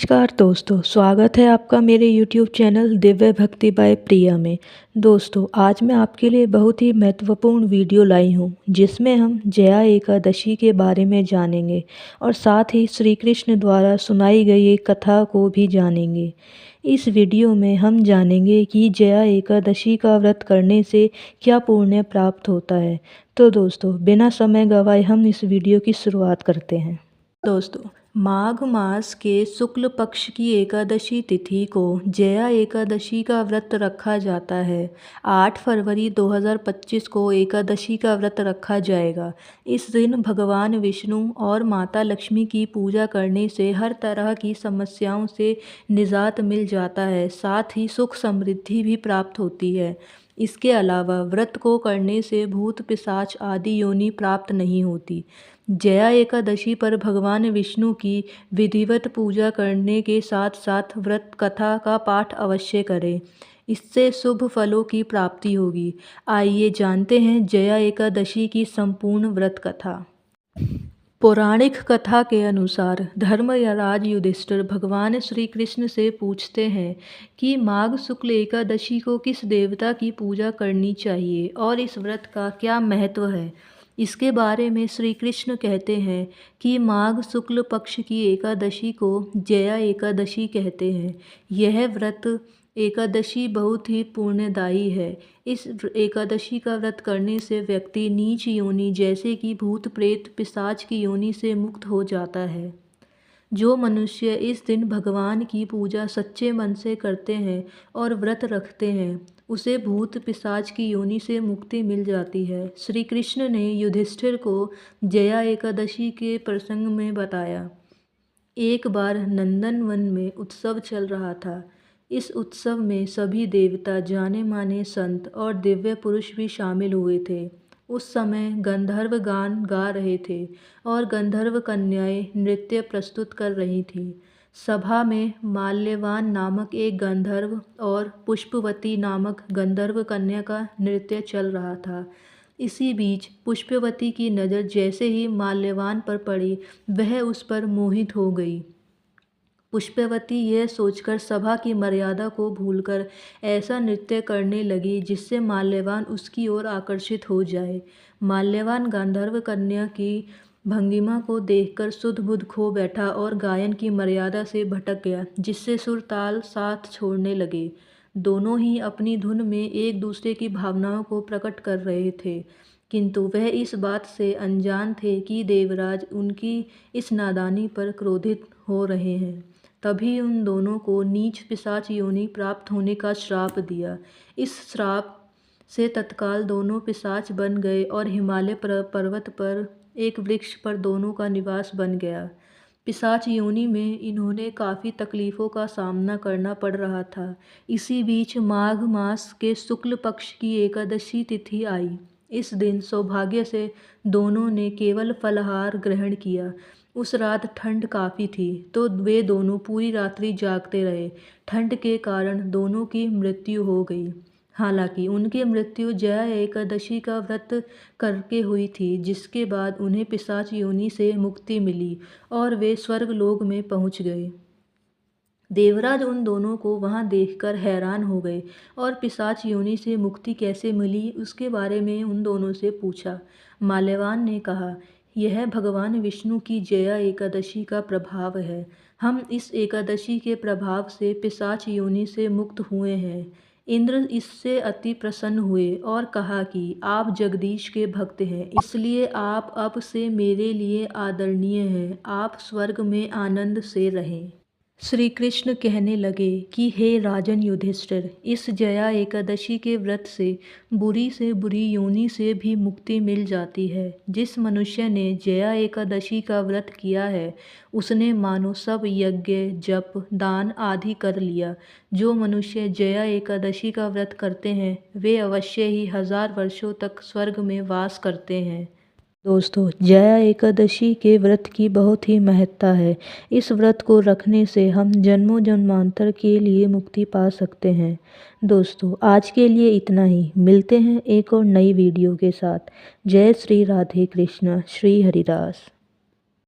नमस्कार दोस्तों, स्वागत है आपका मेरे YouTube चैनल दिव्य भक्ति बाय प्रिया में। दोस्तों, आज मैं आपके लिए बहुत ही महत्वपूर्ण वीडियो लाई हूँ जिसमें हम जया एकादशी के बारे में जानेंगे और साथ ही श्री कृष्ण द्वारा सुनाई गई एक कथा को भी जानेंगे। इस वीडियो में हम जानेंगे कि जया एकादशी का व्रत करने से क्या पुण्य प्राप्त होता है। तो दोस्तों, बिना समय गवाए हम इस वीडियो की शुरुआत करते हैं। दोस्तों, माघ मास के शुक्ल पक्ष की एकादशी तिथि को जया एकादशी का व्रत रखा जाता है। 8 फरवरी 2025 को एकादशी का व्रत रखा जाएगा। इस दिन भगवान विष्णु और माता लक्ष्मी की पूजा करने से हर तरह की समस्याओं से निजात मिल जाता है, साथ ही सुख समृद्धि भी प्राप्त होती है। इसके अलावा व्रत को करने से भूत पिशाच आदि योनि प्राप्त नहीं होती। जया एकादशी पर भगवान विष्णु की विधिवत पूजा करने के साथ साथ व्रत कथा का पाठ अवश्य करें। इससे शुभ फलों की प्राप्ति होगी। आइए जानते हैं जया एकादशी की संपूर्ण व्रत कथा। पौराणिक कथा के अनुसार धर्मराज युधिष्ठिर भगवान श्री कृष्ण से पूछते हैं कि माघ शुक्ल एकादशी को किस देवता की पूजा करनी चाहिए और इस व्रत का क्या महत्व है। इसके बारे में श्री कृष्ण कहते हैं कि माघ शुक्ल पक्ष की एकादशी को जया एकादशी कहते हैं। यह व्रत एकादशी बहुत ही पुण्यदायी है। इस एकादशी का व्रत करने से व्यक्ति नीच योनि जैसे कि भूत प्रेत पिशाच की योनि से मुक्त हो जाता है। जो मनुष्य इस दिन भगवान की पूजा सच्चे मन से करते हैं और व्रत रखते हैं, उसे भूत पिशाच की योनि से मुक्ति मिल जाती है। श्री कृष्ण ने युधिष्ठिर को जया एकादशी के प्रसंग में बताया। एक बार नंदनवन में उत्सव चल रहा था। इस उत्सव में सभी देवता, जाने माने संत और दिव्य पुरुष भी शामिल हुए थे। उस समय गंधर्व गान गा रहे थे और गंधर्व कन्याएं नृत्य प्रस्तुत कर रही थीं। सभा में माल्यवान नामक एक गंधर्व और पुष्पवती नामक गंधर्व कन्या का नृत्य चल रहा था। इसी बीच पुष्पवती की नज़र जैसे ही माल्यवान पर पड़ी, वह उस पर मोहित हो गई। पुष्पवती यह सोचकर सभा की मर्यादा को भूलकर ऐसा नृत्य करने लगी जिससे माल्यवान उसकी ओर आकर्षित हो जाए। माल्यवान गांधर्व कन्या की भंगिमा को देखकर सुध बुध खो बैठा और गायन की मर्यादा से भटक गया, जिससे सुर ताल साथ छोड़ने लगे। दोनों ही अपनी धुन में एक दूसरे की भावनाओं को प्रकट कर रहे थे, किंतु वह इस बात से अनजान थे कि देवराज उनकी इस नादानी पर क्रोधित हो रहे हैं। तभी उन दोनों को नीच पिशाच योनि प्राप्त होने का श्राप दिया। इस श्राप से तत्काल दोनों पिशाच बन गए और हिमालय पर्वत पर एक वृक्ष पर दोनों का निवास बन गया। पिशाच योनि में इन्होंने काफ़ी तकलीफ़ों का सामना करना पड़ रहा था। इसी बीच माघ मास के शुक्ल पक्ष की एकादशी तिथि आई। इस दिन सौभाग्य से दोनों ने केवल फलाहार ग्रहण किया। उस रात ठंड काफ़ी थी, तो वे दोनों पूरी रात्रि जागते रहे। ठंड के कारण दोनों की मृत्यु हो गई। हालांकि उनकी मृत्यु जया एकादशी का व्रत करके हुई थी, जिसके बाद उन्हें पिशाच योनि से मुक्ति मिली और वे स्वर्गलोक में पहुंच गए। देवराज उन दोनों को वहां देखकर हैरान हो गए और पिशाच योनि से मुक्ति कैसे मिली उसके बारे में उन दोनों से पूछा। माल्यवान ने कहा, यह भगवान विष्णु की जया एकादशी का प्रभाव है। हम इस एकादशी के प्रभाव से पिशाच योनि से मुक्त हुए हैं। इंद्र इससे अति प्रसन्न हुए और कहा कि आप जगदीश के भक्त हैं, इसलिए आप अब से मेरे लिए आदरणीय हैं। आप स्वर्ग में आनंद से रहें। श्री कृष्ण कहने लगे कि हे राजन युधिष्ठिर, इस जया एकादशी के व्रत से बुरी योनि से भी मुक्ति मिल जाती है। जिस मनुष्य ने जया एकादशी का व्रत किया है, उसने मानो सब यज्ञ, जप, दान आदि कर लिया। जो मनुष्य जया एकादशी का व्रत करते हैं, वे अवश्य ही 1000 वर्षों तक स्वर्ग में वास करते हैं। दोस्तों, जया एकादशी के व्रत की बहुत ही महत्ता है। इस व्रत को रखने से हम जन्मों जन्मांतर के लिए मुक्ति पा सकते हैं। दोस्तों, आज के लिए इतना ही। मिलते हैं एक और नई वीडियो के साथ। जय श्री राधे कृष्ण, श्री हरिदास।